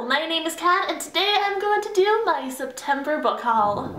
Hello, my name is Kat, and today I'm going to do my September book haul.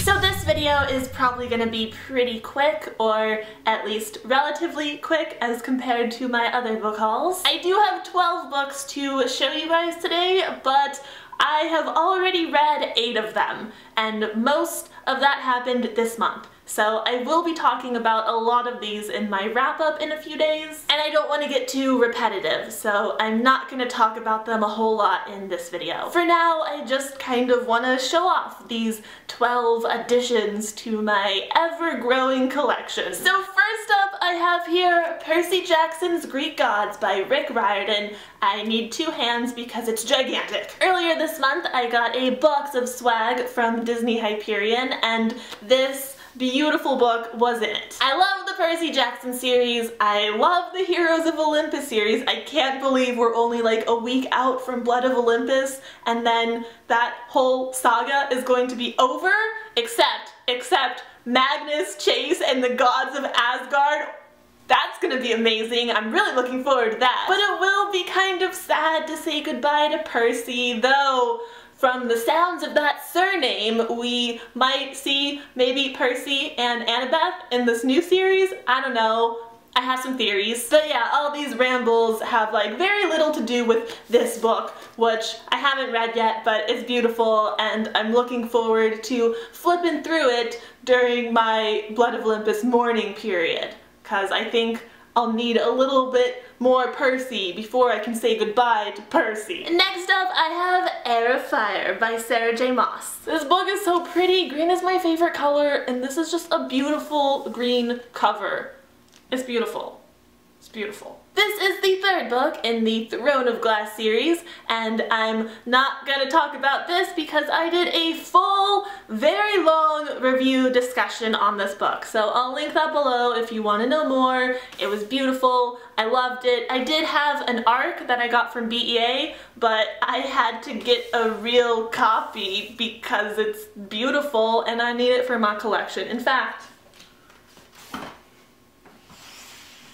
So this video is probably going to be pretty quick, or at least relatively quick as compared to my other book hauls. I do have 12 books to show you guys today, but I have already read 8 of them, and most of that happened this month. So I will be talking about a lot of these in my wrap-up in a few days, and I don't want to get too repetitive, so I'm not going to talk about them a whole lot in this video. For now, I just kind of want to show off these 12 additions to my ever-growing collection. So first up, I have here Percy Jackson's Greek Gods by Rick Riordan. I need 2 hands because it's gigantic. Earlier this month, I got a box of swag from Disney Hyperion, and this beautiful book was in it. I love the Percy Jackson series. I love the Heroes of Olympus series. I can't believe we're only like a week out from Blood of Olympus, and then that whole saga is going to be over, except Magnus, Chase, and the gods of Asgard. That's gonna be amazing. I'm really looking forward to that. But it will be kind of sad to say goodbye to Percy, though from the sounds of that surname, we might see maybe Percy and Annabeth in this new series. I don't know. I have some theories. But yeah, all these rambles have like very little to do with this book, which I haven't read yet, but it's beautiful, and I'm looking forward to flipping through it during my Blood of Olympus mourning period, because I think I'll need a little bit more Percy before I can say goodbye to Percy. Next up, I have Heir of Fire by Sarah J. Maas. This book is so pretty. Green is my favorite color, and this is just a beautiful green cover. It's beautiful. It's beautiful. This is the 3rd book in the Throne of Glass series, and I'm not gonna talk about this because I did a full, very long review discussion on this book. So I'll link that below if you want to know more. It was beautiful. I loved it. I did have an ARC that I got from BEA, but I had to get a real copy because it's beautiful and I need it for my collection. In fact,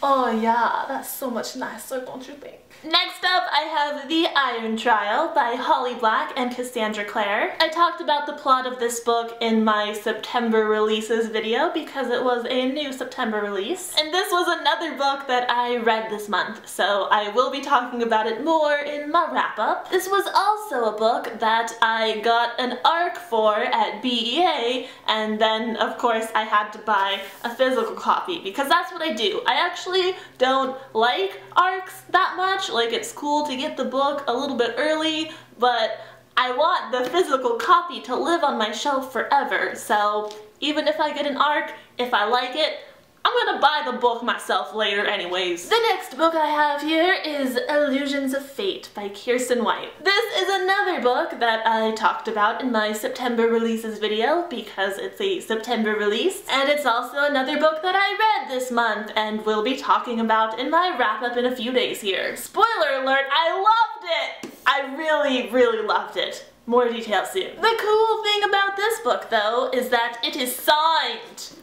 oh yeah, that's so much nicer, don't you think? Next up, I have The Iron Trial by Holly Black and Cassandra Clare. I talked about the plot of this book in my September releases video because it was a new September release. And this was another book that I read this month, so I will be talking about it more in my wrap-up. This was also a book that I got an ARC for at BEA, and then of course I had to buy a physical copy because that's what I do. I actually don't like ARCs that much. Like, it's cool to get the book a little bit early, but I want the physical copy to live on my shelf forever. So even if I get an ARC, if I like it, I'm gonna buy the book myself later anyways. The next book I have here is Illusions of Fate by Kiersten White. This is another book that I talked about in my September releases video because it's a September release, and it's also another book that I read this month and will be talking about in my wrap-up in a few days here. Spoiler alert, I loved it! I really loved it. More details soon. The cool thing about this book, though, is that it is signed.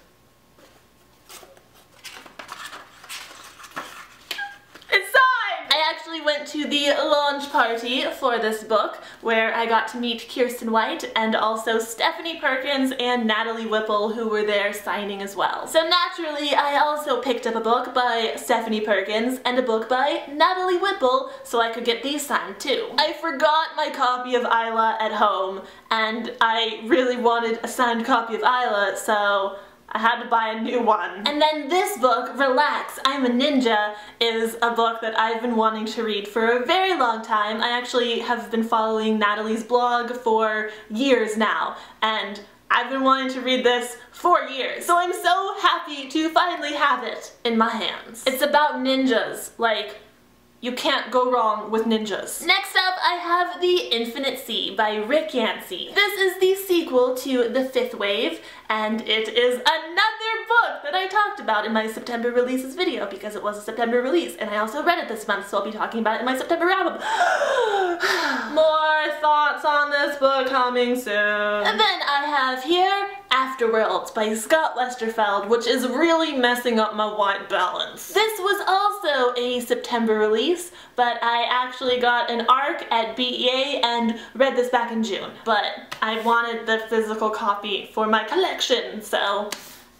I actually went to the launch party for this book where I got to meet Kiersten White and also Stephanie Perkins and Natalie Whipple, who were there signing as well. So naturally, I also picked up a book by Stephanie Perkins and a book by Natalie Whipple so I could get these signed too. I forgot my copy of Isla at home, and I really wanted a signed copy of Isla, so I had to buy a new one. And then this book, Relax, I'm a Ninja, is a book that I've been wanting to read for a very long time. I actually have been following Natalie's blog for years now, and I've been wanting to read this for years. So I'm so happy to finally have it in my hands. It's about ninjas, like, you can't go wrong with ninjas. Next up, I have The Infinite Sea by Rick Yancey. This is the sequel to The Fifth Wave, and it is another book that I talked about in my September releases video because it was a September release, and I also read it this month, so I'll be talking about it in my September wrap-up. More thoughts on this book coming soon. And then I have here Afterworlds by Scott Westerfeld, which is really messing up my white balance. This was also a September release, but I actually got an ARC at BEA and read this back in June. But I wanted the physical copy for my collection, so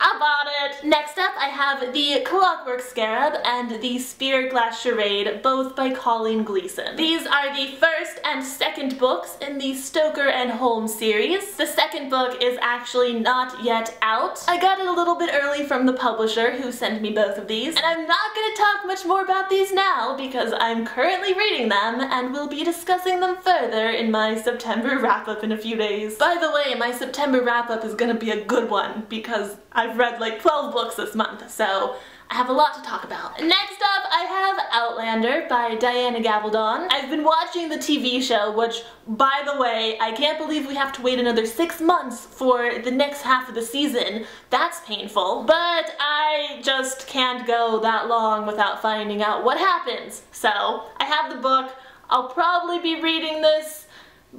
I bought it! Next up, I have The Clockwork Scarab and The Spear Glass Charade, both by Colleen Gleason. These are the first and second books in the Stoker and Holmes series. The second book is actually not yet out. I got it a little bit early from the publisher who sent me both of these, and I'm not going to talk much more about these now because I'm currently reading them and will be discussing them further in my September wrap-up in a few days. By the way, my September wrap-up is going to be a good one because I've read like 12 books this month, so I have a lot to talk about. Next up, I have Outlander by Diana Gabaldon. I've been watching the TV show, which, by the way, I can't believe we have to wait another 6 months for the next half of the season. That's painful. But I just can't go that long without finding out what happens. So, I have the book. I'll probably be reading this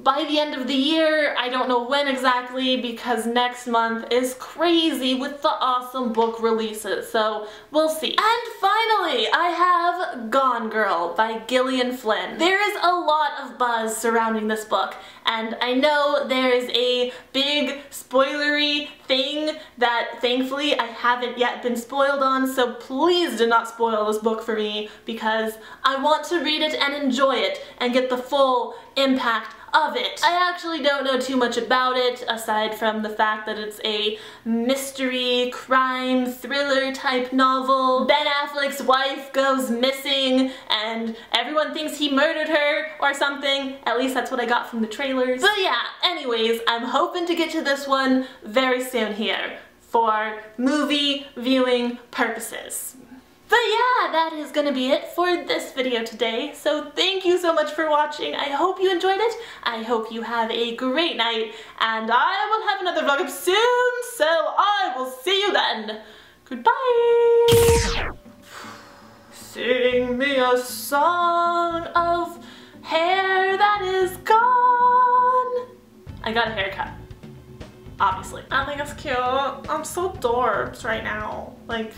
by the end of the year. I don't know when exactly because next month is crazy with the awesome book releases, so we'll see. And finally, I have Gone Girl by Gillian Flynn. There is a lot of buzz surrounding this book, and I know there is a big spoilery thing that thankfully I haven't yet been spoiled on, so please do not spoil this book for me because I want to read it and enjoy it and get the full impact of it. I actually don't know too much about it aside from the fact that it's a mystery, crime, thriller type novel. Ben Affleck's wife goes missing and everyone thinks he murdered her or something. At least that's what I got from the trailers. But yeah, anyways, I'm hoping to get to this one very soon here for movie viewing purposes. But yeah, that is gonna be it for this video today, so thank you so much for watching. I hope you enjoyed it, I hope you have a great night, and I will have another vlog up soon, so I will see you then. Goodbye! Sing me a song of hair that is gone. I got a haircut, obviously. I think it's cute. I'm so dorbs right now. Like,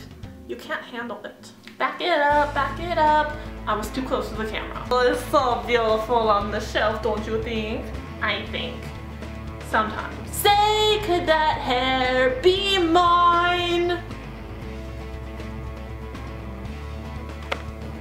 you can't handle it. Back it up, back it up. I was too close to the camera. Well, it's so beautiful on the shelf, don't you think? I think. Sometimes. Say, could that hair be mine?